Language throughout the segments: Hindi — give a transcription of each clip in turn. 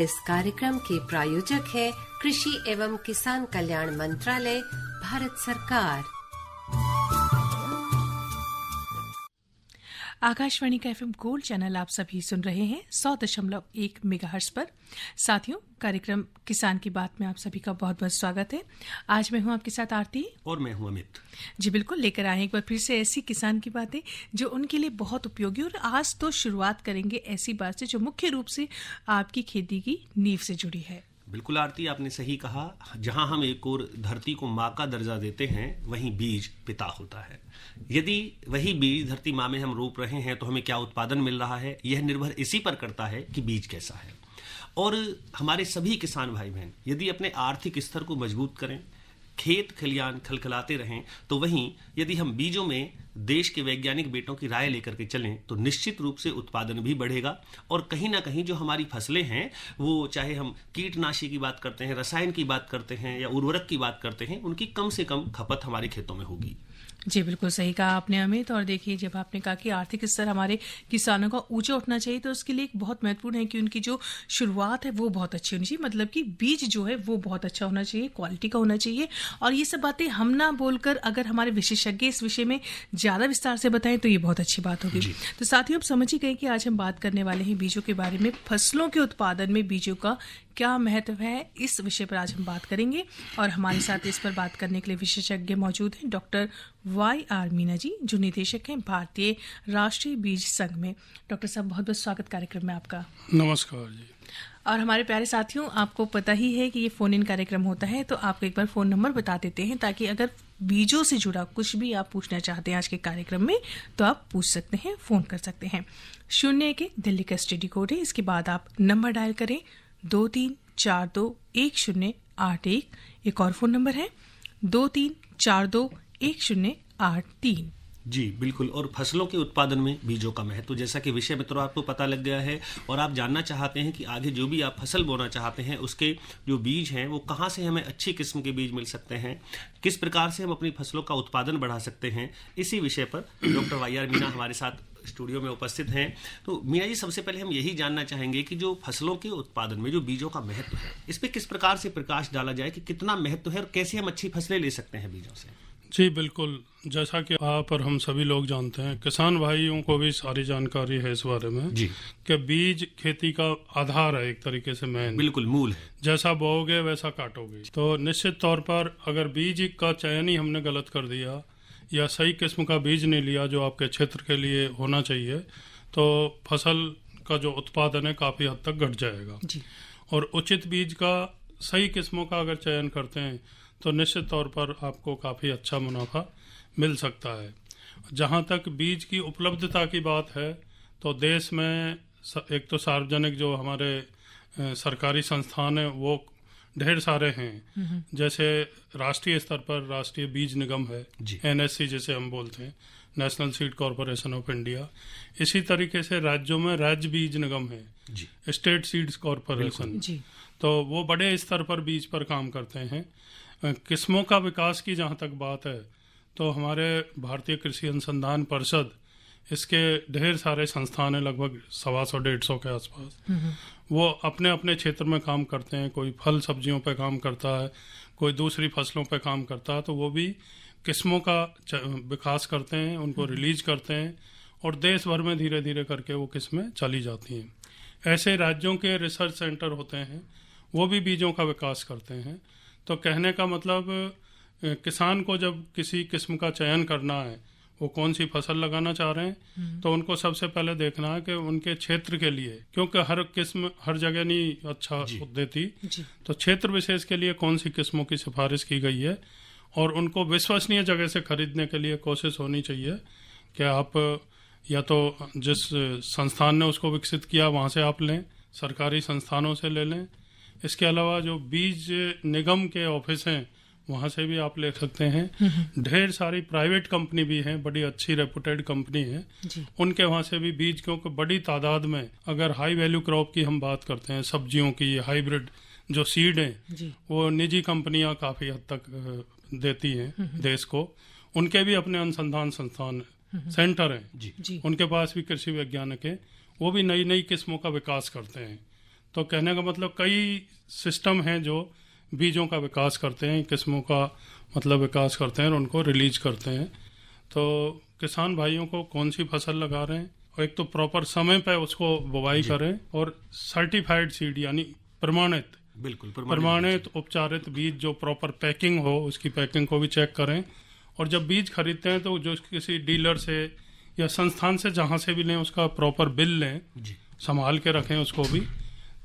इस कार्यक्रम के प्रायोजक है कृषि एवं किसान कल्याण मंत्रालय, भारत सरकार। आकाशवाणी का एफएम गोल्ड चैनल आप सभी सुन रहे हैं 100.1 मेगाहर्ट्ज पर। साथियों, कार्यक्रम किसान की बात में आप सभी का बहुत बहुत स्वागत है। आज मैं हूं आपके साथ आरती और मैं हूं अमित। जी बिल्कुल, लेकर आए एक बार फिर से ऐसी किसान की बातें जो उनके लिए बहुत उपयोगी। और आज तो शुरुआत करेंगे ऐसी बात से जो मुख्य रूप से आपकी खेती की नींव से जुड़ी है। बिल्कुल आरती, आपने सही कहा। जहां हम एक और धरती को माँ का दर्जा देते हैं, वहीं बीज पिता होता है। यदि वही बीज धरती माँ में हम रोप रहे हैं तो हमें क्या उत्पादन मिल रहा है, यह निर्भर इसी पर करता है कि बीज कैसा है। और हमारे सभी किसान भाई बहन यदि अपने आर्थिक स्तर को मजबूत करें, खेत खलियान खलखलाते रहें, तो वहीं यदि हम बीजों में देश के वैज्ञानिक बेटों की राय लेकर के चलें तो निश्चित रूप से उत्पादन भी बढ़ेगा। और कहीं ना कहीं जो हमारी फसलें हैं, वो चाहे हम कीटनाशी की बात करते हैं, रसायन की बात करते हैं या उर्वरक की बात करते हैं, उनकी कम से कम खपत हमारे खेतों में होगी। जी बिल्कुल सही कहा आपने अमित। और देखिए, जब आपने कहा कि आर्थिक स्तर हमारे किसानों का ऊंचा उठना चाहिए, तो उसके लिए एक बहुत महत्वपूर्ण है कि उनकी जो शुरुआत है वो बहुत अच्छी होनी चाहिए। मतलब कि बीज जो है वो बहुत अच्छा होना चाहिए, क्वालिटी का होना चाहिए। और ये सब बातें हम ना बोलकर अगर हमारे विशेषज्ञ इस विषय में ज्यादा विस्तार से बताएं तो ये बहुत अच्छी बात होगी। तो साथियों, आप समझ ही गए कि आज हम बात करने वाले हैं बीजों के बारे में। फसलों के उत्पादन में बीजों का क्या महत्व है, इस विषय पर आज हम बात करेंगे। और हमारे साथ इस पर बात करने के लिए विशेषज्ञ मौजूद हैं डॉक्टर YR मीना जी, जो निदेशक हैं भारतीय राष्ट्रीय बीज संघ में। डॉक्टर साहब, बहुत बहुत स्वागत कार्यक्रम में आपका। नमस्कार जी। और हमारे प्यारे साथियों, आपको पता ही है कि ये फोन इन कार्यक्रम होता है, तो आपको एक बार फोन नंबर बता देते हैं ताकि अगर बीजों से जुड़ा कुछ भी आप पूछना चाहते हैं आज के कार्यक्रम में तो आप पूछ सकते हैं, फोन कर सकते हैं। 01 दिल्ली का स्टडी कोड है। इसके बाद आप नंबर डायल करें 23421081। एक और फोन नंबर है 23421083। जी बिल्कुल। और फसलों के उत्पादन में बीजों का महत्व, जैसा कि विषय में तो आपको पता लग गया है और आप जानना चाहते हैं कि आगे जो भी आप फसल बोना चाहते हैं उसके जो बीज हैं वो कहाँ से हमें अच्छी किस्म के बीज मिल सकते हैं, किस प्रकार से हम अपनी फसलों का उत्पादन बढ़ा सकते हैं। इसी विषय पर डॉक्टर YR मीना हमारे साथ स्टूडियो में उपस्थित हैं। तो मीना जी, सबसे पहले हम यही जानना चाहेंगे कि जो फसलों के उत्पादन में जो बीजों का महत्व है, इस पे किस प्रकार से प्रकाश डाला जाए कि कितना महत्व है और कैसे हम अच्छी फसलें ले सकते हैं बीजों से। जी बिल्कुल, जैसा कि आप और हम सभी लोग जानते हैं, किसान भाइयों को भी सारी जानकारी है इस बारे में जी, कि बीज खेती का आधार है, एक तरीके से मेन, बिल्कुल मूल है। जैसा बोओगे वैसा काटोगे। तो निश्चित तौर पर अगर बीज का चयन ही हमने गलत कर दिया या सही किस्म का बीज नहीं लिया जो आपके क्षेत्र के लिए होना चाहिए, तो फसल का जो उत्पादन है काफ़ी हद तक घट जाएगा जी। और उचित बीज का, सही किस्मों का अगर चयन करते हैं तो निश्चित तौर पर आपको काफ़ी अच्छा मुनाफा मिल सकता है। जहाँ तक बीज की उपलब्धता की बात है, तो देश में एक तो सार्वजनिक जो हमारे सरकारी संस्थान हैं वो ढेर सारे हैं। जैसे राष्ट्रीय स्तर पर राष्ट्रीय बीज निगम है, NSC जिसे हम बोलते हैं, national seed corporation of India. इसी तरीके से राज्यों में राज्य बीज निगम है, स्टेट सीड्स कॉरपोरेशन। तो वो बड़े स्तर पर बीज पर काम करते हैं। किस्मों का विकास की जहाँ तक बात है, तो हमारे भारतीय कृषि अनुसंधान परिषद, इसके ढेर सारे संस्थान हैं, लगभग 125-150 के आसपास। वो अपने अपने क्षेत्र में काम करते हैं। कोई फल सब्जियों पे काम करता है, कोई दूसरी फसलों पे काम करता है। तो वो भी किस्मों का विकास करते हैं, उनको रिलीज करते हैं और देश भर में धीरे धीरे करके वो किस्में चली जाती हैं। ऐसे राज्यों के रिसर्च सेंटर होते हैं, वो भी बीजों का विकास करते हैं। तो कहने का मतलब, किसान को जब किसी किस्म का चयन करना है, वो कौन सी फसल लगाना चाह रहे हैं, तो उनको सबसे पहले देखना है कि उनके क्षेत्र के लिए, क्योंकि हर किस्म हर जगह नहीं अच्छा देती, तो क्षेत्र विशेष के लिए कौन सी किस्मों की सिफारिश की गई है। और उनको विश्वसनीय जगह से खरीदने के लिए कोशिश होनी चाहिए कि आप या तो जिस संस्थान ने उसको विकसित किया वहाँ से आप लें, सरकारी संस्थानों से ले लें। इसके अलावा जो बीज निगम के ऑफिस हैं वहाँ से भी आप ले सकते हैं। ढेर सारी प्राइवेट कंपनी भी हैं, बड़ी अच्छी रेपुटेड कंपनी है, उनके वहाँ से भी बीज, क्योंकि बड़ी तादाद में अगर हाई वैल्यू क्रॉप की हम बात करते हैं, सब्जियों की हाइब्रिड जो सीड हैं, वो निजी कंपनियां काफ़ी हद तक देती हैं देश को। उनके भी अपने अनुसंधान संस्थान सेंटर हैं, उनके पास भी कृषि वैज्ञानिक हैं, वो भी नई नई किस्मों का विकास करते हैं। तो कहने का मतलब कई सिस्टम हैं जो बीजों का विकास करते हैं, किस्मों का मतलब विकास करते हैं और उनको रिलीज करते हैं। तो किसान भाइयों को कौन सी फसल लगा रहे हैं, और एक तो प्रॉपर समय पे उसको बुवाई करें, और सर्टिफाइड सीड यानी प्रमाणित, बिल्कुल प्रमाणित उपचारित बीज जो प्रॉपर पैकिंग हो, उसकी पैकिंग को भी चेक करें। और जब बीज खरीदते हैं तो जो किसी डीलर से या संस्थान से जहां से भी लें उसका प्रॉपर बिल लें, संभाल के रखें उसको भी।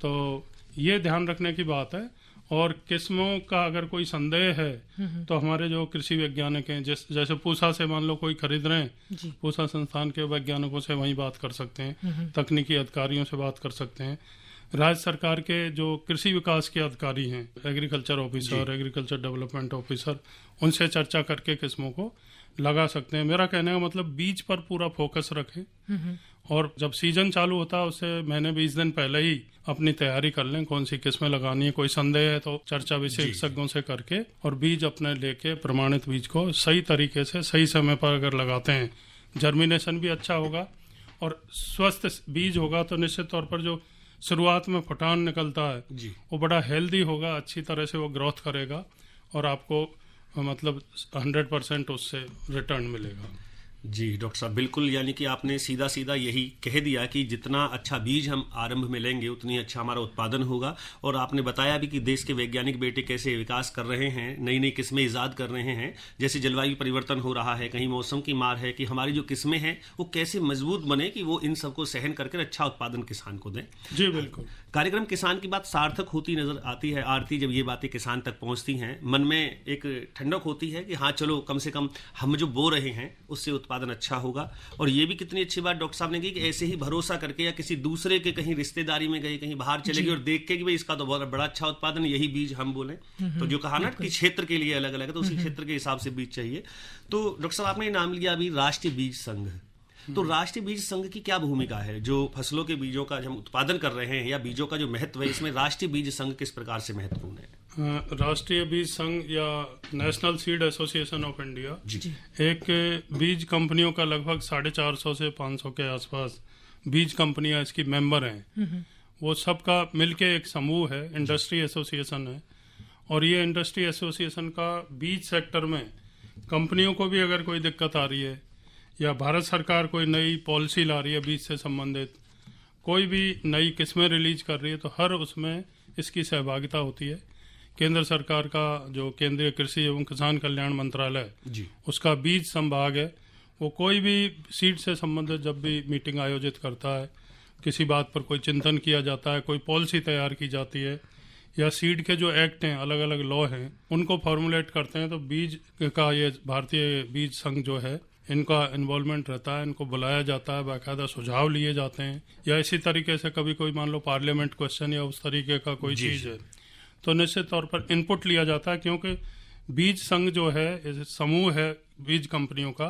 तो ये ध्यान रखने की बात है। और किस्मों का अगर कोई संदेह है तो हमारे जो कृषि वैज्ञानिक हैं, जैसे पूसा से मान लो कोई खरीद रहे हैं, पूसा संस्थान के वैज्ञानिकों से वहीं बात कर सकते हैं, तकनीकी अधिकारियों से बात कर सकते हैं। राज्य सरकार के जो कृषि विकास के अधिकारी हैं, agriculture officer, agriculture development officer, उनसे चर्चा करके किस्मों को लगा सकते हैं। मेरा कहने का मतलब बीज पर पूरा फोकस रखें, और जब सीजन चालू होता है उससे महीने 20 दिन पहले ही अपनी तैयारी कर लें, कौन सी किस्में लगानी है। कोई संदेह है तो चर्चा विशेषज्ञों से करके और बीज अपने लेके प्रमाणित बीज को सही तरीके से सही समय पर अगर लगाते हैं, जर्मिनेशन भी अच्छा होगा और स्वस्थ बीज होगा तो निश्चित तौर पर जो शुरुआत में फुटान निकलता है वो बड़ा हेल्दी होगा, अच्छी तरह से वो ग्रोथ करेगा और आपको मतलब 100% उससे रिटर्न मिलेगा। जी डॉक्टर साहब, बिल्कुल, यानी कि आपने सीधा सीधा यही कह दिया कि जितना अच्छा बीज हम आरंभ में लेंगे उतनी अच्छा हमारा उत्पादन होगा। और आपने बताया भी कि देश के वैज्ञानिक बेटे कैसे विकास कर रहे हैं, नई नई किस्में ईजाद कर रहे हैं। जैसे जलवायु परिवर्तन हो रहा है, कहीं मौसम की मार है, कि हमारी जो किस्में हैं वो कैसे मजबूत बने कि वो इन सबको सहन करके अच्छा उत्पादन किसान को दें। जी बिल्कुल। कार्यक्रम किसान की बात सार्थक होती नजर आती है आरती, जब ये बातें किसान तक पहुंचती हैं, मन में एक ठंडक होती है कि हाँ चलो कम से कम हम जो बो रहे हैं उससे उत्पादन अच्छा होगा। और ये भी कितनी अच्छी बात डॉक्टर साहब ने की कि ऐसे ही भरोसा करके या किसी दूसरे के कहीं रिश्तेदारी में गए, कहीं बाहर चले गए और देख के कि भाई इसका तो बहुत बड़ा अच्छा उत्पादन, यही बीज हम बोले। तो जो कहा ना कि क्षेत्र के लिए अलग अलग है, तो उसी क्षेत्र के हिसाब से बीज चाहिए। तो डॉक्टर साहब आपने नाम लिया अभी राष्ट्रीय बीज संघ, तो राष्ट्रीय बीज संघ की क्या भूमिका है? जो फसलों के बीजों का हम उत्पादन कर रहे हैं या बीजों का जो महत्व है, इसमें राष्ट्रीय बीज संघ किस प्रकार से महत्वपूर्ण है? राष्ट्रीय बीज संघ या national seed association of India एक बीज कंपनियों का लगभग 450 से 500 के आसपास बीज कंपनियां इसकी मेंबर हैं। वो सबका मिलके एक समूह है, इंडस्ट्री एसोसिएशन है। और ये इंडस्ट्री एसोसिएशन का बीज सेक्टर में कंपनियों को भी अगर कोई दिक्कत आ रही है या भारत सरकार कोई नई पॉलिसी ला रही है बीज से संबंधित, कोई भी नई किस्में रिलीज कर रही है, तो हर उसमें इसकी सहभागिता होती है। केंद्र सरकार का जो केंद्रीय कृषि एवं किसान कल्याण मंत्रालय उसका बीज संभाग है, वो कोई भी सीड से संबंधित जब भी मीटिंग आयोजित करता है, किसी बात पर कोई चिंतन किया जाता है, कोई पॉलिसी तैयार की जाती है या सीड के जो एक्ट हैं, अलग अलग लॉ हैं, उनको फॉर्मुलेट करते हैं, तो बीज का ये भारतीय बीज संघ जो है इनका इन्वॉल्वमेंट रहता है, इनको बुलाया जाता है, बाकायदा सुझाव लिए जाते हैं। या इसी तरीके से कभी कोई मान लो पार्लियामेंट क्वेश्चन या उस तरीके का कोई चीज है तो निश्चित तौर पर इनपुट लिया जाता है, क्योंकि बीज संघ जो है समूह है बीज कंपनियों का,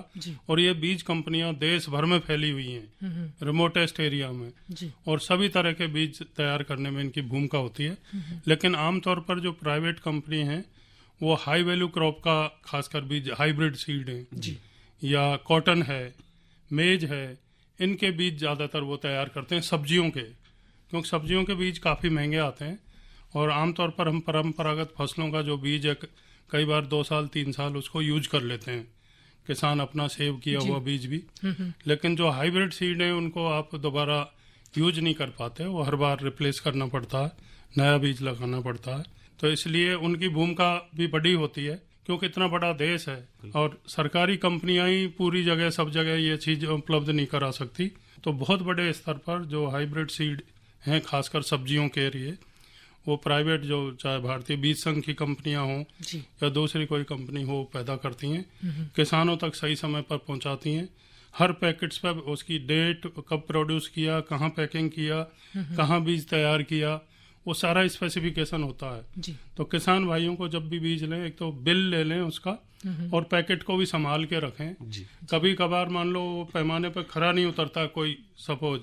और ये बीज कंपनियां देश भर में फैली हुई हैं, रिमोटेस्ट एरिया में, और सभी तरह के बीज तैयार करने में इनकी भूमिका होती है। लेकिन आमतौर पर जो प्राइवेट कंपनी है वो हाई वैल्यू क्रॉप का खासकर बीज, हाइब्रिड सीड है या कॉटन है, मेज है, इनके बीज ज्यादातर वो तैयार करते हैं, सब्जियों के, क्योंकि सब्जियों के बीज काफी महंगे आते हैं। और आमतौर पर हम परंपरागत फसलों का जो बीज है कई बार 2 साल 3 साल उसको यूज कर लेते हैं किसान, अपना सेव किया हुआ बीज भी। लेकिन जो हाइब्रिड सीड है उनको आप दोबारा यूज नहीं कर पाते, वो हर बार रिप्लेस करना पड़ता है, नया बीज लगाना पड़ता है। तो इसलिए उनकी भूमिका भी बड़ी होती है, क्योंकि इतना बड़ा देश है और सरकारी कंपनियां ही पूरी जगह सब जगह ये चीज उपलब्ध नहीं करा सकती। तो बहुत बड़े स्तर पर जो हाइब्रिड सीड हैं खासकर सब्जियों के लिए, वो प्राइवेट जो चाहे भारतीय बीज संघ की कंपनियां हों या दूसरी कोई कंपनी हो पैदा करती हैं, किसानों तक सही समय पर पहुंचाती हैं। हर पैकेट्स पर उसकी डेट, कब प्रोड्यूस किया, कहाँ पैकिंग किया, कहाँ बीज तैयार किया, वो सारा स्पेसिफिकेशन होता है। तो किसान भाइयों को जब भी बीज लें, एक तो बिल ले लें उसका और पैकेट को भी संभाल के रखें। कभी कभार मान लो पैमाने पर खरा नहीं उतरता कोई सपोज,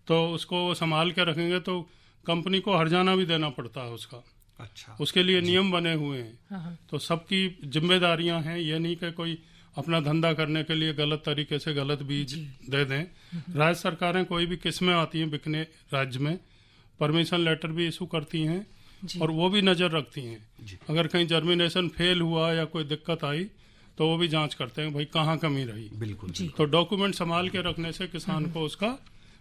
तो उसको संभाल के रखेंगे तो कंपनी को हर्जाना भी देना पड़ता है उसका। अच्छा, उसके लिए नियम बने हुए हैं। तो सबकी जिम्मेदारियां हैं, ये नहीं कि कोई अपना धंधा करने के लिए गलत तरीके से गलत बीज दे दें। राज्य सरकारें कोई भी किस्में आती हैं बिकने राज्य में, परमिशन लेटर भी इशू करती हैं और वो भी नज़र रखती हैं। अगर कहीं जर्मिनेशन फेल हुआ या कोई दिक्कत आई तो वो भी जांच करते हैं भाई कहाँ कमी रही। बिल्कुल। तो डॉक्यूमेंट संभाल के रखने से किसान को उसका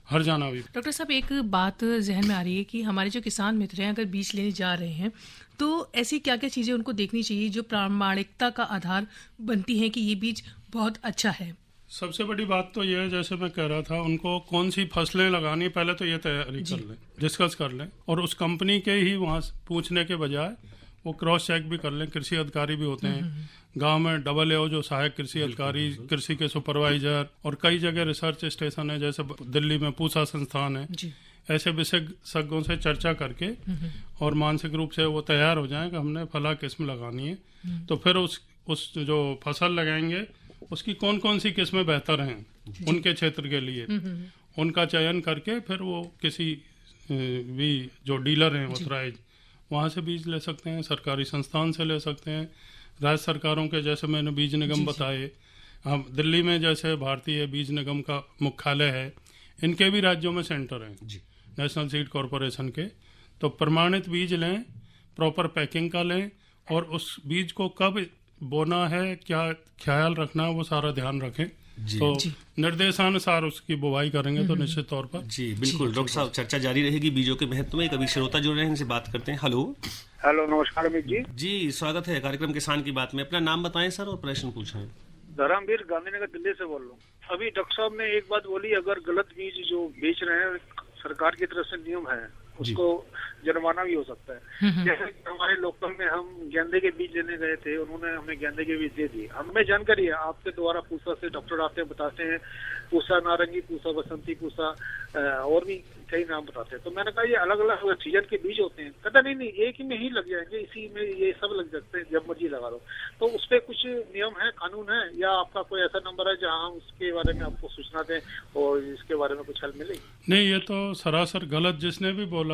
हर जाना भी। डॉक्टर साहब, एक बात जहन में आ रही है कि हमारे जो किसान मित्र हैं अगर बीज लेने जा रहे हैं तो ऐसी क्या क्या चीज़ें उनको देखनी चाहिए जो प्रामाणिकता का आधार बनती हैं कि ये बीज बहुत अच्छा है? सबसे बड़ी बात तो ये है, जैसे मैं कह रहा था, उनको कौन सी फसलें लगानी पहले तो ये तैयारी कर लें, डिस्कस कर लें, और उस कंपनी के ही वहाँ पूछने के बजाय वो क्रॉस चेक भी कर लें। कृषि अधिकारी भी होते हैं गांव में, AAO जो सहायक कृषि अधिकारी, कृषि के सुपरवाइजर, और कई जगह रिसर्च स्टेशन है, जैसे दिल्ली में पूसा संस्थान है। ऐसे विशेषज्ञों से चर्चा करके और मानसिक रूप से वो तैयार हो जाएं कि हमने फला किस्म लगानी है, तो फिर उस जो फसल लगाएंगे उसकी कौन कौन सी किस्में बेहतर हैं उनके क्षेत्र के लिए, उनका चयन करके फिर वो किसी भी जो डीलर हैं ऑथराइज वहाँ से बीज ले सकते हैं, सरकारी संस्थान से ले सकते हैं, राज्य सरकारों के जैसे मैंने बीज निगम बताए। हम दिल्ली में जैसे भारतीय बीज निगम का मुख्यालय है, इनके भी राज्यों में सेंटर हैं नेशनल सीड कॉरपोरेशन के। तो प्रमाणित बीज लें, प्रॉपर पैकिंग का लें, और उस बीज को कब बोना है, क्या ख्याल रखना है, वो सारा ध्यान रखें। तो निर्देशानुसार उसकी बुवाई करेंगे तो निश्चित तौर पर। जी बिल्कुल। डॉक्टर साहब, चर्चा जारी रहेगी बीजों के महत्व में। कभी श्रोता जुड़ रहे हैं, इनसे बात करते हैं। हेलो। नमस्कार अमित जी। जी स्वागत है कार्यक्रम किसान की बात में। अपना नाम बताएं सर और प्रश्न पूछें। धर्मवीर गांधीनगर दिल्ली से बोल रहा हूँ। अभी डॉक्टर साहब ने एक बात बोली, अगर गलत बीज जो बेच रहे हैं, सरकार की तरफ से नियम है, उसको जुर्माना भी हो सकता है। जैसे हमारे लोकल में हम गेंदे के बीज लेने गए थे, उन्होंने हमें गेंदे के बीज दे दिए। हमें जानकारी है आपके द्वारा, पूसा से डॉक्टर आते हैं, बताते हैं पूसा नारंगी, पूसा बसंती, पूसा और भी कई नाम बताते हैं। तो मैंने कहा ये अलग अलग सीजन के बीज होते हैं। कहता नहीं एक ही में ही लग जाएंगे, इसी में ये सब लग सकते हैं, जब मर्जी लगा लो। तो उस पर कुछ नियम है, कानून है, या आपका कोई ऐसा नंबर है जहाँ हम उसके बारे में आपको सूचना दें और इसके बारे में कुछ हल मिलेगी? नहीं, ये तो सरासर गलत जिसने भी बोला,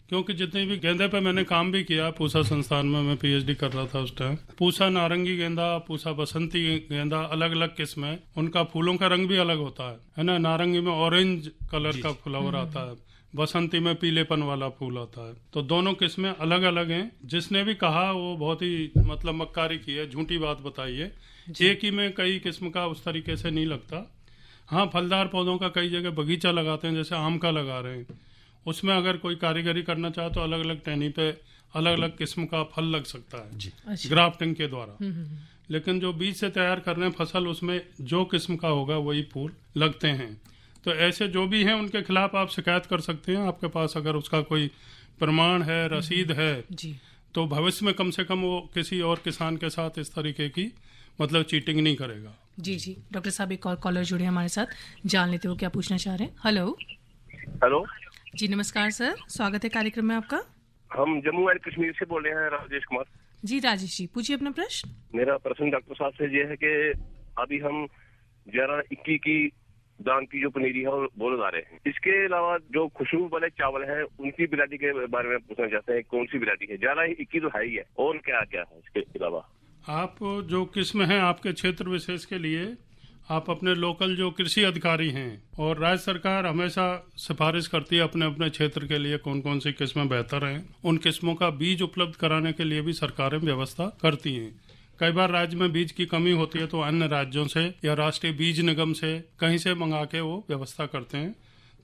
क्योंकि जितने भी गेंदे पे मैंने काम भी किया, पूसा संस्थान में मैं PhD कर रहा था उस टाइम। पूसा नारंगी गेंदा, पूसा बसंती गेंदा, अलग अलग किस्म है, उनका फूलों का रंग भी अलग होता है ना। नारंगी में ऑरेंज कलर का फ्लावर आता है, बसंती में पीलेपन वाला फूल आता है। तो दोनों किस्में अलग अलग हैं। जिसने भी कहा वो बहुत ही मतलब मक्कारी की है, झूठी बात बताई है। एक ही में कई किस्म का उस तरीके से नहीं लगता। हाँ, फलदार पौधों का कई जगह बगीचा लगाते हैं, जैसे आम का लगा रहे हैं, उसमें अगर कोई कारीगरी करना चाहे तो अलग अलग टहनी पे अलग अलग किस्म का फल लग सकता है ग्राफ्टिंग के द्वारा। लेकिन जो बीज से तैयार कर रहे हैं फसल, उसमें जो किस्म का होगा वही फूल लगते हैं। तो ऐसे जो भी हैं उनके खिलाफ आप शिकायत कर सकते हैं। आपके पास अगर उसका कोई प्रमाण है, रसीद है, तो भविष्य में कम से कम वो किसी और किसान के साथ इस तरीके की मतलब चीटिंग नहीं करेगा। जी। डॉक्टर साहब, एक और कॉलर जुड़े हमारे साथ, जान लेते हो क्या पूछना चाह रहे हैं। हेलो जी नमस्कार सर, स्वागत है कार्यक्रम में आपका। हम जम्मू एंड कश्मीर से बोल रहे हैं, राजेश कुमार जी। राजेश जी, पूछिए अपना प्रश्न। मेरा प्रश्न डॉक्टर साहब से ये है कि अभी हम 11-21 की दान की जो पनीरी है वो लगा रहे हैं, इसके अलावा जो खुशबू वाले चावल हैं उनकी वैरायटी के बारे में पूछना चाहते हैं, कौन सी वैरायटी है? 11-21 तो है ही है, और क्या क्या है इसके अलावा? आप जो किस्म है आपके क्षेत्र विशेष के लिए आप अपने लोकल जो कृषि अधिकारी हैं, और राज्य सरकार हमेशा सिफारिश करती है अपने अपने क्षेत्र के लिए कौन कौन सी किस्में बेहतर हैं, उन किस्मों का बीज उपलब्ध कराने के लिए भी सरकारें व्यवस्था करती हैं। कई बार राज्य में बीज की कमी होती है तो अन्य राज्यों से या राष्ट्रीय बीज निगम से कहीं से मंगा के वो व्यवस्था करते हैं।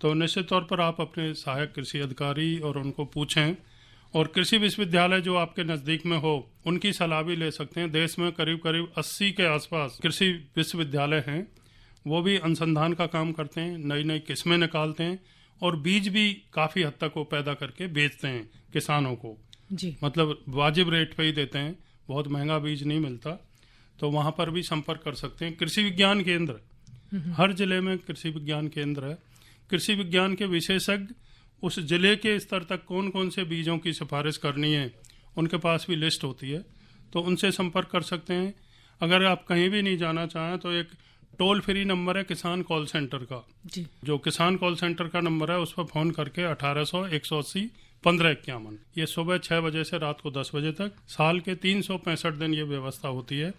तो निश्चित तौर पर आप अपने सहायक कृषि अधिकारी और उनको पूछें, और कृषि विश्वविद्यालय जो आपके नजदीक में हो उनकी सलाह भी ले सकते हैं। देश में करीब करीब 80 के आसपास कृषि विश्वविद्यालय हैं, वो भी अनुसंधान का काम करते हैं, नई नई किस्में निकालते हैं, और बीज भी काफ़ी हद तक वो पैदा करके बेचते हैं किसानों को जी। मतलब वाजिब रेट पे ही देते हैं, बहुत महंगा बीज नहीं मिलता। तो वहाँ पर भी संपर्क कर सकते हैं। कृषि विज्ञान केंद्र हर जिले में कृषि विज्ञान केंद्र है। कृषि विज्ञान के विशेषज्ञ उस जिले के स्तर तक कौन कौन से बीजों की सिफारिश करनी है उनके पास भी लिस्ट होती है, तो उनसे संपर्क कर सकते हैं। अगर आप कहीं भी नहीं जाना चाहें तो एक टोल फ्री नंबर है किसान कॉल सेंटर का जी। जो किसान कॉल सेंटर का नंबर है उस पर फ़ोन करके 1800-180-1551, ये सुबह 6 बजे से रात को 10 बजे तक साल के 365 दिन ये व्यवस्था होती है।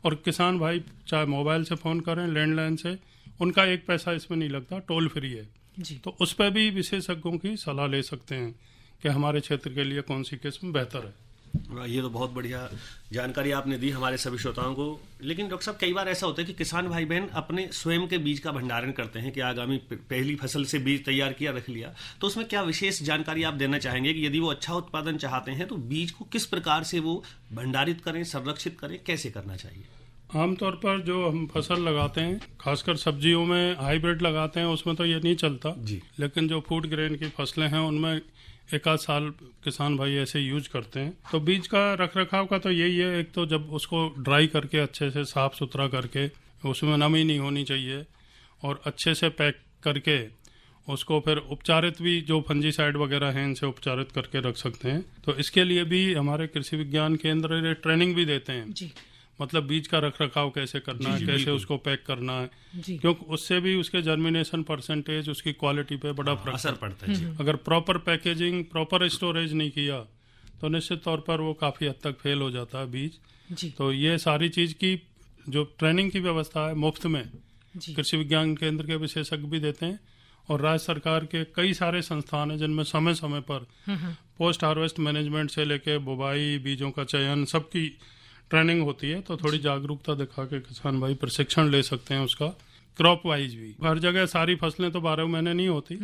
और किसान भाई चाहे मोबाइल से फ़ोन करें, लैंडलाइन से, उनका एक पैसा इसमें नहीं लगता, टोल फ्री है। जी। तो उस पर भी विशेषज्ञों की सलाह ले सकते हैं कि हमारे क्षेत्र के लिए कौन सी किस्म बेहतर है। ये तो बहुत बढ़िया जानकारी आपने दी हमारे सभी श्रोताओं को। लेकिन डॉक्टर साहब, कई बार ऐसा होता है कि किसान भाई बहन अपने स्वयं के बीज का भंडारण करते हैं कि आगामी पहली फसल से बीज तैयार किया, रख लिया, तो उसमें क्या विशेष जानकारी आप देना चाहेंगे कि यदि वो अच्छा उत्पादन चाहते हैं तो बीज को किस प्रकार से वो भंडारित करें, संरक्षित करें, कैसे करना चाहिए? आमतौर पर जो हम फसल लगाते हैं, खासकर सब्जियों में हाइब्रिड लगाते हैं, उसमें तो ये नहीं चलता जी। लेकिन जो फूड ग्रेन की फसलें हैं उनमें एक आध साल किसान भाई ऐसे यूज करते हैं। तो बीज का रख रखाव का तो यही है, एक तो जब उसको ड्राई करके अच्छे से साफ सुथरा करके, उसमें नमी नहीं होनी चाहिए, और अच्छे से पैक करके उसको फिर उपचारित भी, जो फंजीसाइड वगैरह हैं इनसे उपचारित करके रख सकते हैं। तो इसके लिए भी हमारे कृषि विज्ञान केंद्र ट्रेनिंग भी देते हैं जी। मतलब बीज का रख रखाव कैसे करना है, कैसे उसको पैक करना है, क्योंकि उससे भी उसके जर्मिनेशन परसेंटेज, उसकी क्वालिटी पे बड़ा फर्क असर पड़ता है। अगर प्रॉपर पैकेजिंग, प्रॉपर स्टोरेज नहीं किया तो निश्चित तौर पर वो काफी हद तक फेल हो जाता है बीज जी। तो ये सारी चीज की जो ट्रेनिंग की व्यवस्था है मुफ्त में कृषि विज्ञान केंद्र के विशेषज्ञ भी देते हैं, और राज्य सरकार के कई सारे संस्थान हैं जिनमें समय समय पर पोस्ट हार्वेस्ट मैनेजमेंट से लेके बुवाई, बीजों का चयन, सबकी ट्रेनिंग होती है। तो थोड़ी जागरूकता दिखा के किसान भाई प्रशिक्षण ले सकते हैं उसका। क्रॉप वाइज भी हर जगह सारी फसलें तो 12 महीने नहीं होती,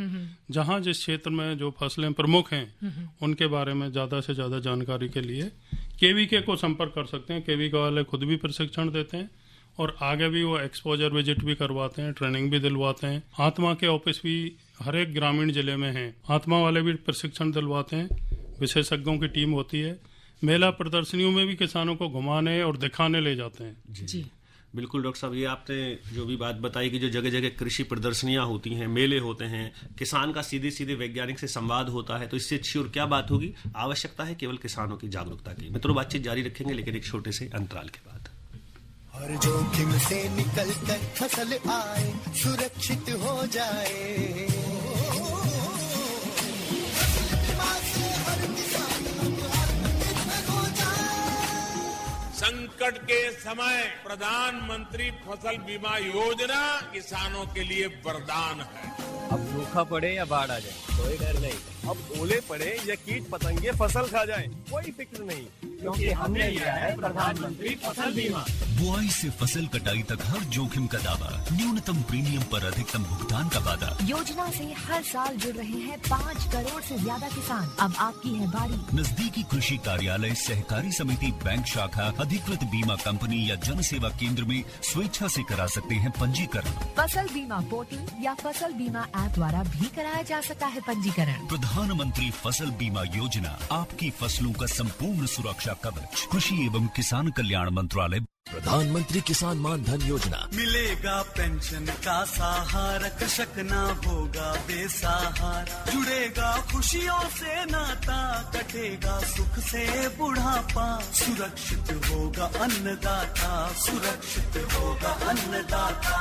जहां जिस क्षेत्र में जो फसलें प्रमुख हैं उनके बारे में ज्यादा से ज्यादा जानकारी के लिए केवीके को संपर्क कर सकते हैं। केवीके वाले खुद भी प्रशिक्षण देते हैं और आगे भी वो एक्सपोजर विजिट भी करवाते हैं, ट्रेनिंग भी दिलवाते हैं। आत्मा के ऑफिस भी हर एक ग्रामीण जिले में हैं, आत्मा वाले भी प्रशिक्षण दिलवाते हैं, विशेषज्ञों की टीम होती है। मेला प्रदर्शनियों में भी किसानों को घुमाने और दिखाने ले जाते हैं। जी बिल्कुल डॉक्टर साहब, ये आपने जो भी बात बताई कि जो जगह जगह कृषि प्रदर्शनियां होती हैं, मेले होते हैं, किसान का सीधे सीधे वैज्ञानिक से संवाद होता है, तो इससे अच्छी और क्या बात होगी। आवश्यकता है केवल किसानों की जागरूकता की। मित्रों, बातचीत जारी रखेंगे लेकिन एक छोटे से अंतराल के बाद। हर जोखिम से निकल कर फसल आए, सुरक्षित हो जाए, संकट के समय प्रधानमंत्री फसल बीमा योजना किसानों के लिए वरदान है। अब सूखा पड़े या बाढ़ आ जाए कोई डर नहीं, अब ओले पड़े या कीट पतंगे फसल खा जाए कोई फिक्र नहीं, क्योंकि हमने लिया है प्रधानमंत्री फसल बीमा। बुआई से फसल कटाई तक हर जोखिम का दावा, न्यूनतम प्रीमियम पर अधिकतम भुगतान का वादा। योजना से हर साल जुड़ रहे हैं 5 करोड़ से ज्यादा किसान। अब आपकी है बारी। नजदीकी कृषि कार्यालय, सहकारी समिति, बैंक शाखा, अधिकृत बीमा कंपनी या जन सेवा केंद्र में स्वेच्छा से करा सकते हैं पंजीकरण। फसल बीमा पोर्टल या फसल बीमा ऐप द्वारा भी कराया जा सकता है पंजीकरण। प्रधानमंत्री फसल बीमा योजना, आपकी फसलों का संपूर्ण सुरक्षा कवच। कृषि एवं किसान कल्याण मंत्रालय। प्रधानमंत्री किसान मान धन योजना। मिलेगा पेंशन का सहारा, कृषक ना होगा बेसहारा, जुड़ेगा खुशियों से नाता, कटेगा सुख से बुढ़ापा, सुरक्षित होगा अन्नदाता, सुरक्षित होगा अन्नदाता।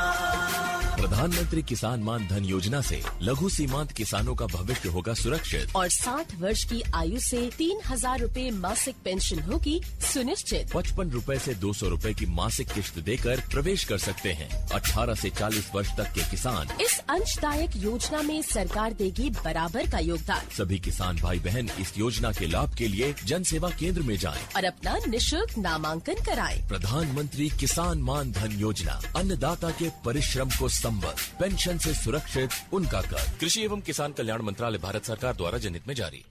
प्रधानमंत्री किसान मान धन योजना से लघु सीमांत किसानों का भविष्य होगा सुरक्षित और 60 वर्ष की आयु से 3000 रूपए मासिक पेंशन होगी सुनिश्चित। 55 रूपए से 200 रूपए की मासिक किश्त देकर प्रवेश कर सकते हैं। 18 से 40 वर्ष तक के किसान इस अंशदायक योजना में सरकार देगी बराबर का योगदान। सभी किसान भाई बहन इस योजना के लाभ के लिए जन सेवा केंद्र में जाएं और अपना निःशुल्क नामांकन कराएं। प्रधानमंत्री किसान मान धन योजना, अन्नदाता के परिश्रम को संबल, पेंशन से सुरक्षित उनका कर। कृषि एवं किसान कल्याण मंत्रालय, भारत सरकार द्वारा जनहित में जारी।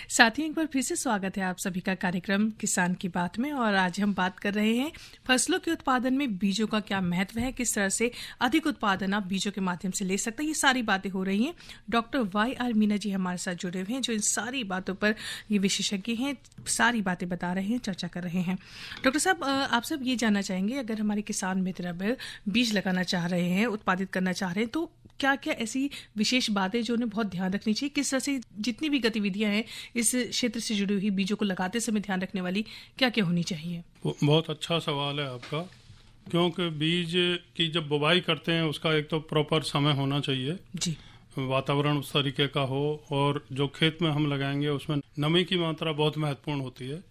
साथियों, एक बार फिर से स्वागत है आप सभी का कार्यक्रम किसान की बात में। और आज हम बात कर रहे हैं फसलों के उत्पादन में बीजों का क्या महत्व है, किस तरह से अधिक उत्पादन आप बीजों के माध्यम से ले सकते हैं। ये सारी बातें हो रही हैं। डॉक्टर YR मीना जी हमारे साथ जुड़े हुए हैं, जो इन सारी बातों पर ये विशेषज्ञ हैं, सारी बातें बता रहे हैं, चर्चा कर रहे हैं। डॉक्टर साहब, आप सब ये जानना चाहेंगे, अगर हमारे किसान मित्र अब बीज लगाना चाह रहे हैं, उत्पादित करना चाह रहे हैं, तो क्या क्या ऐसी विशेष बातें जो उन्हें बहुत ध्यान रखनी चाहिए, किस तरह से जितनी भी गतिविधियां हैं इस क्षेत्र से जुड़ी हुई, बीजों को लगाते समय ध्यान रखने वाली क्या क्या होनी चाहिए? बहुत अच्छा सवाल है आपका, क्योंकि बीज की जब बुवाई करते हैं उसका एक तो प्रॉपर समय होना चाहिए जी, वातावरण उस तरीके का हो, और जो खेत में हम लगाएंगे उसमें नमी की मात्रा बहुत महत्वपूर्ण होती है।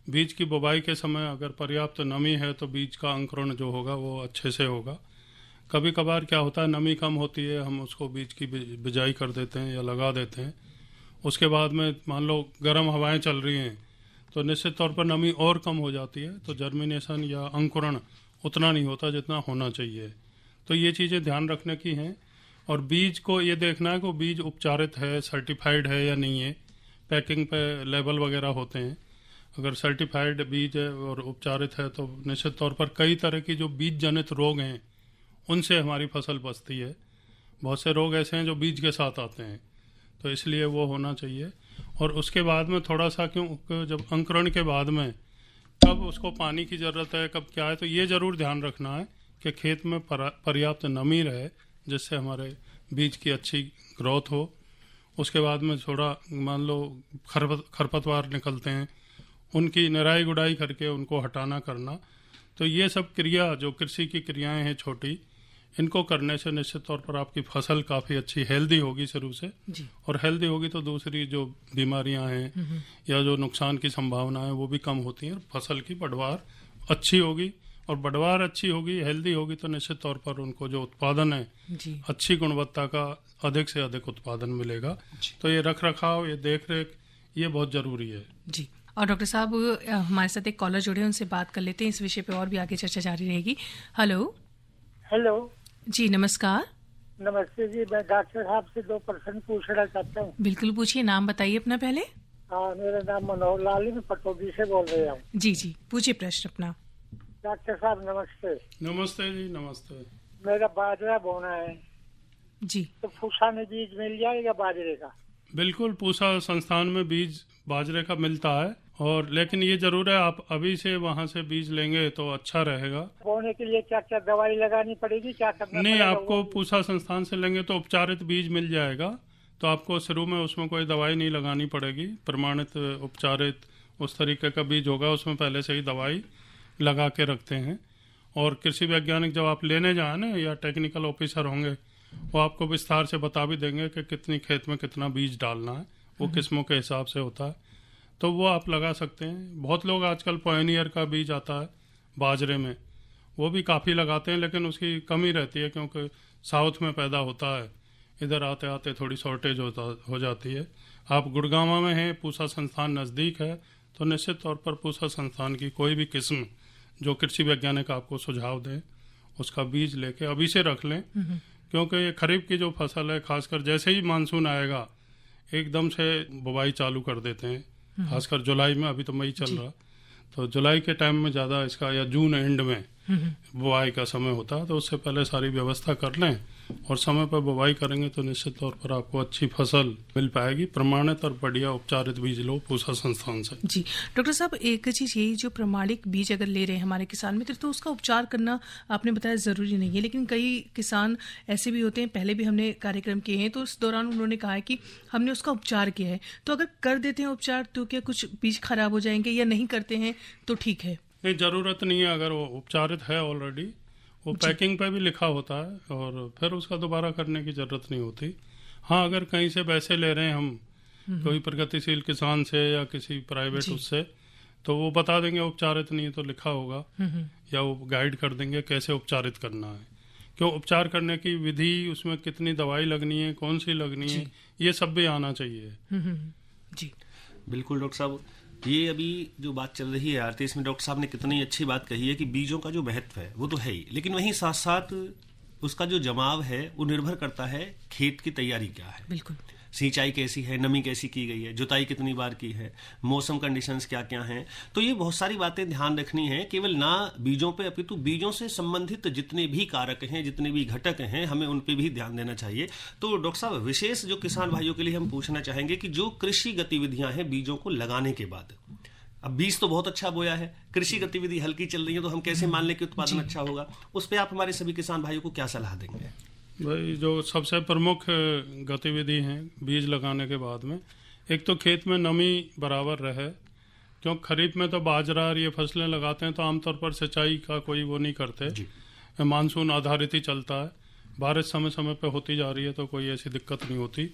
बीज की बुवाई के समय अगर पर्याप्त नमी है तो बीज का अंकुरण जो होगा वो अच्छे से होगा। कभी कभार क्या होता है, नमी कम होती है, हम उसको बीज की बिजाई कर देते हैं या लगा देते हैं। उसके बाद में मान लो गर्म हवाएं चल रही हैं तो निश्चित तौर पर नमी और कम हो जाती है, तो जर्मिनेशन या अंकुरण उतना नहीं होता जितना होना चाहिए। तो ये चीज़ें ध्यान रखने की हैं। और बीज को ये देखना है कि बीज उपचारित है, सर्टिफाइड है या नहीं है। पैकिंग पे लेबल वगैरह होते हैं, अगर सर्टिफाइड बीज है और उपचारित है तो निश्चित तौर पर कई तरह की जो बीज जनित रोग हैं उनसे हमारी फसल बचती है। बहुत से रोग ऐसे हैं जो बीज के साथ आते हैं, तो इसलिए वो होना चाहिए। और उसके बाद में थोड़ा सा क्यों जब अंकुरण के बाद में कब उसको पानी की ज़रूरत है, कब क्या है, तो ये ज़रूर ध्यान रखना है कि खेत में पर्याप्त नमी रहे जिससे हमारे बीज की अच्छी ग्रोथ हो। उसके बाद में थोड़ा मान लो खरपतवार निकलते हैं, उनकी निराई गुड़ाई करके उनको हटाना करना। तो ये सब क्रिया जो कृषि की क्रियाएं हैं छोटी, इनको करने से निश्चित तौर पर आपकी फसल काफ़ी अच्छी हेल्दी होगी शुरू से जी। और हेल्दी होगी तो दूसरी जो बीमारियां हैं या जो नुकसान की संभावना है वो भी कम होती हैं। फसल की पैदावार अच्छी होगी और पैदावार अच्छी होगी, हेल्दी होगी तो निश्चित तौर पर उनको जो उत्पादन है जी। अच्छी गुणवत्ता का अधिक से अधिक उत्पादन मिलेगा। तो ये रख रखाव, ये देख रेख, ये बहुत जरूरी है जी। और डॉक्टर साहब हमारे साथ एक कॉलर जुड़े, उनसे बात कर लेते हैं, इस विषय पे और भी आगे चर्चा जारी रहेगी। हेलो जी, नमस्कार। नमस्ते जी, मैं डॉक्टर साहब से 2 प्रश्न पूछना चाहता हूँ। बिल्कुल पूछिए, नाम बताइए अपना पहले। हाँ, मेरा नाम मनोहर लाल है, मैं पटौदी से बोल रहा हूँ। जी जी, पूछिए प्रश्न अपना। डॉक्टर साहब नमस्ते। नमस्ते जी, नमस्ते। मेरा बाजरा बोना है जी, तो पूसा में बीज मिल जाएगा बाजरे का? बिल्कुल, पूसा संस्थान में बीज बाजरे का मिलता है, और लेकिन ये जरूर है आप अभी से वहाँ से बीज लेंगे तो अच्छा रहेगा। बोने के लिए क्या क्या दवाई लगानी पड़ेगी, क्या करना नहीं, पड़ेगा? आपको पूसा संस्थान से लेंगे तो उपचारित बीज मिल जाएगा, तो आपको शुरू में उसमें कोई दवाई नहीं लगानी पड़ेगी। प्रमाणित उपचारित उस तरीके का बीज होगा, उसमें पहले से ही दवाई लगा के रखते हैं। और कृषि वैज्ञानिक जब आप लेने जाए ना, या टेक्निकल ऑफिसर होंगे, वो आपको विस्तार से बता भी देंगे कि कितनी खेत में कितना बीज डालना है, वो किस्मों के हिसाब से होता है, तो वो आप लगा सकते हैं। बहुत लोग आजकल पॉयनियर का बीज आता है बाजरे में, वो भी काफ़ी लगाते हैं, लेकिन उसकी कमी रहती है क्योंकि साउथ में पैदा होता है, इधर आते आते थोड़ी शॉर्टेज हो जाती है। आप गुड़गांव में हैं, पूसा संस्थान नज़दीक है, तो निश्चित तौर पर पूसा संस्थान की कोई भी किस्म जो कृषि वैज्ञानिक आपको सुझाव दें उसका बीज लेके अभी से रख लें, क्योंकि ये खरीफ की जो फसल है, खासकर जैसे ही मानसून आएगा एकदम से बुवाई चालू कर देते हैं, खासकर जुलाई में, अभी तो मई चल रहा, तो जुलाई के टाइम में ज़्यादा इसका, या जून एंड में बुवाई का समय होता है, तो उससे पहले सारी व्यवस्था कर लें और समय पर बुवाई करेंगे तो निश्चित तौर पर आपको अच्छी फसल मिल पाएगी। प्रमाणित और बढ़िया उपचारित बीज लो पूसा संस्थान से। जी डॉक्टर साहब, एक चीज़ यही, जो प्रमाणिक बीज अगर ले रहे हैं हमारे किसान मित्र, तो उसका उपचार करना आपने बताया ज़रूरी नहीं है, लेकिन कई किसान ऐसे भी होते हैं, पहले भी हमने कार्यक्रम किए हैं, तो उस दौरान उन्होंने कहा है कि हमने उसका उपचार किया है, तो अगर कर देते हैं उपचार तो क्या कुछ बीज खराब हो जाएंगे, या नहीं करते हैं तो ठीक है? नहीं, ज़रूरत नहीं है। अगर वो उपचारित है ऑलरेडी, वो पैकिंग पे भी लिखा होता है और फिर उसका दोबारा करने की ज़रूरत नहीं होती। हाँ, अगर कहीं से पैसे ले रहे हैं हम, कोई प्रगतिशील किसान से या किसी प्राइवेट उससे, तो वो बता देंगे उपचारित नहीं है, तो लिखा होगा, या वो गाइड कर देंगे कैसे उपचारित करना है, क्यों उपचार करने की विधि, उसमें कितनी दवाई लगनी है, कौन सी लगनी है, ये सब भी आना चाहिए। जी बिल्कुल डॉक्टर साहब, ये अभी जो बात चल रही है आरती, इसमें डॉक्टर साहब ने कितनी अच्छी बात कही है कि बीजों का जो महत्व है वो तो है ही, लेकिन वहीं साथ साथ उसका जो जमाव है वो निर्भर करता है खेत की तैयारी क्या है। बिल्कुल, सिंचाई कैसी है, नमी कैसी की गई है, जुताई कितनी बार की है, मौसम कंडीशंस क्या क्या हैं, तो ये बहुत सारी बातें ध्यान रखनी है। केवल ना बीजों पे, अपितु बीजों से संबंधित जितने भी कारक हैं, जितने भी घटक हैं, हमें उन पे भी ध्यान देना चाहिए। तो डॉक्टर साहब, विशेष जो किसान भाइयों के लिए हम पूछना चाहेंगे कि जो कृषि गतिविधियां हैं बीजों को लगाने के बाद, अब बीज तो बहुत अच्छा बोया है, कृषि गतिविधि हल्की चल रही है, तो हम कैसे मान लें कि उत्पादन अच्छा होगा? उस पर आप हमारे सभी किसान भाइयों को क्या सलाह देंगे? भाई, जो सबसे प्रमुख गतिविधि हैं बीज लगाने के बाद में, एक तो खेत में नमी बराबर रहे, क्योंकि खरीफ में तो बाजरा और ये फसलें लगाते हैं तो आमतौर पर सिंचाई का कोई वो नहीं करते, मानसून आधारित ही चलता है, बारिश समय समय पे होती जा रही है तो कोई ऐसी दिक्कत नहीं होती।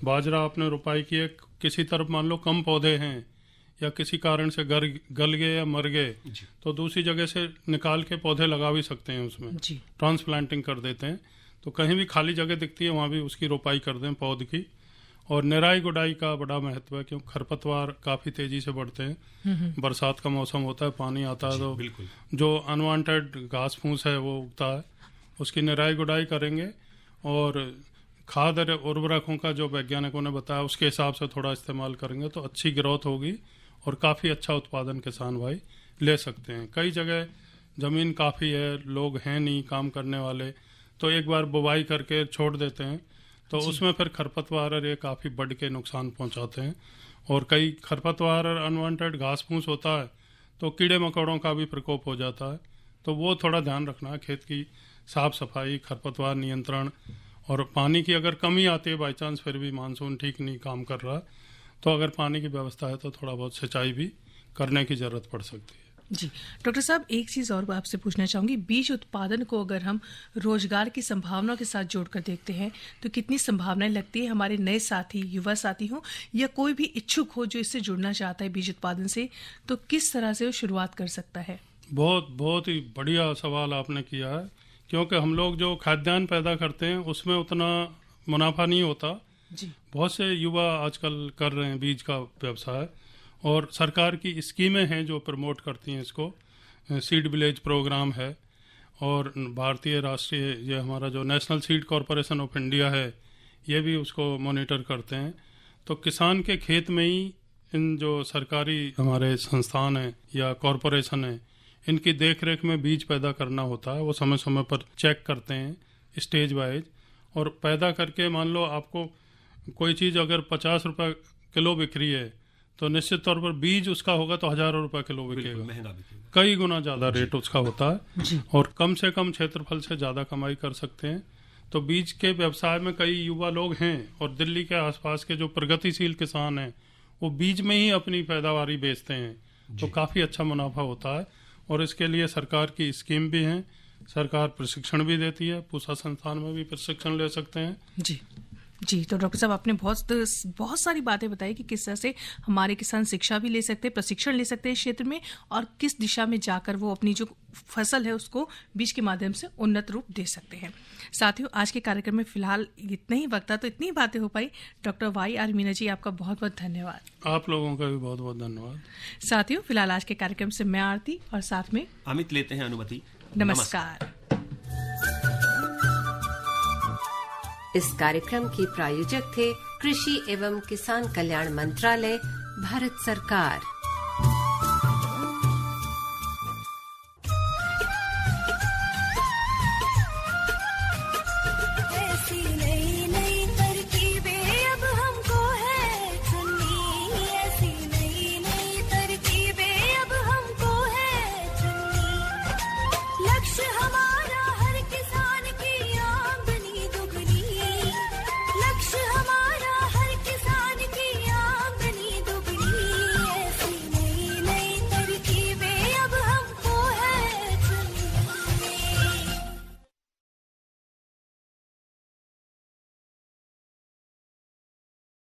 बाजरा आपने रोपाई की है, किसी तरफ मान लो कम पौधे हैं या किसी कारण से गल गए या मर गए तो दूसरी जगह से निकाल के पौधे लगा भी सकते हैं, उसमें ट्रांसप्लांटिंग कर देते हैं। तो कहीं भी खाली जगह दिखती है वहाँ भी उसकी रोपाई कर दें पौध की। और निराई गुडाई का बड़ा महत्व है, क्योंकि खरपतवार काफ़ी तेज़ी से बढ़ते हैं। बरसात का मौसम होता है, पानी आता है, तो जो अनवांटेड घास फूस है वो उगता है, उसकी निराई गुडाई करेंगे। और खाद और उर्वरकों का जो वैज्ञानिकों ने बताया उसके हिसाब से थोड़ा इस्तेमाल करेंगे तो अच्छी ग्रोथ होगी और काफ़ी अच्छा उत्पादन किसान भाई ले सकते हैं। कई जगह ज़मीन काफ़ी है, लोग हैं नहीं काम करने वाले, तो एक बार बुवाई करके छोड़ देते हैं, तो उसमें फिर खरपतवार और ये काफ़ी बढ़ के नुकसान पहुंचाते हैं। और कई खरपतवार और अनवांटेड घास फूस होता है तो कीड़े मकोड़ों का भी प्रकोप हो जाता है, तो वो थोड़ा ध्यान रखना है। खेत की साफ सफाई, खरपतवार नियंत्रण, और पानी की अगर कमी आती है बाई चांस, फिर भी मानसून ठीक नहीं काम कर रहा, तो अगर पानी की व्यवस्था है तो थोड़ा बहुत सिंचाई भी करने की ज़रूरत पड़ सकती है। जी डॉक्टर साहब, एक चीज़ और आपसे पूछना चाहूँगी, बीज उत्पादन को अगर हम रोजगार की संभावनाओं के साथ जोड़कर देखते हैं तो कितनी संभावनाएं लगती है हमारे नए साथी, युवा साथी हों या कोई भी इच्छुक हो जो इससे जुड़ना चाहता है बीज उत्पादन से, तो किस तरह से वो शुरुआत कर सकता है? बहुत ही बढ़िया सवाल आपने किया है, क्योंकि हम लोग जो खाद्यान्न पैदा करते हैं उसमें उतना मुनाफा नहीं होता जी। बहुत से युवा आजकल कर रहे हैं बीज का व्यवसाय, और सरकार की स्कीमें हैं जो प्रमोट करती हैं इसको। सीड विलेज प्रोग्राम है, और भारतीय राष्ट्रीय ये हमारा जो national seed corporation of India है ये भी उसको मॉनिटर करते हैं। तो किसान के खेत में ही इन जो सरकारी हमारे संस्थान हैं या कॉरपोरेशन है, इनकी देख रेख में बीज पैदा करना होता है। वो समय समय पर चेक करते हैं स्टेज वाइज, और पैदा करके मान लो आपको कोई चीज़ अगर 50 रुपये किलो बिक रही है तो निश्चित तौर पर बीज उसका होगा तो हज़ारों रुपये किलो बिकेगा, कई गुना ज़्यादा रेट उसका होता है, और कम से कम क्षेत्रफल से ज़्यादा कमाई कर सकते हैं। तो बीज के व्यवसाय में कई युवा लोग हैं, और दिल्ली के आसपास के जो प्रगतिशील किसान हैं वो बीज में ही अपनी पैदावारी बेचते हैं, तो काफ़ी अच्छा मुनाफा होता है। और इसके लिए सरकार की स्कीम भी हैं, सरकार प्रशिक्षण भी देती है, पूसा संस्थान में भी प्रशिक्षण ले सकते हैं। जी तो डॉक्टर साहब आपने बहुत सारी बातें बताई कि किस तरह से हमारे किसान शिक्षा भी ले सकते हैं, प्रशिक्षण ले सकते हैं इस क्षेत्र में, और किस दिशा में जाकर वो अपनी जो फसल है उसको बीज के माध्यम से उन्नत रूप दे सकते हैं। साथियों, आज के कार्यक्रम में फिलहाल इतना ही वक्त था, तो इतनी बातें हो पाई। डॉक्टर YR मीना जी, आपका बहुत बहुत धन्यवाद। आप लोगों का भी बहुत बहुत धन्यवाद। साथियों, फिलहाल आज के कार्यक्रम से मैं आरती और साथ में अमित लेते हैं अनुमति। नमस्कार। इस कार्यक्रम के प्रायोजक थे कृषि एवं किसान कल्याण मंत्रालय, भारत सरकार। ऐसी नई नई तरकीबें अब हमको है चुननी, ऐसी नई नई तरकीबें अब हमको है चुननी, लक्ष्य हमारा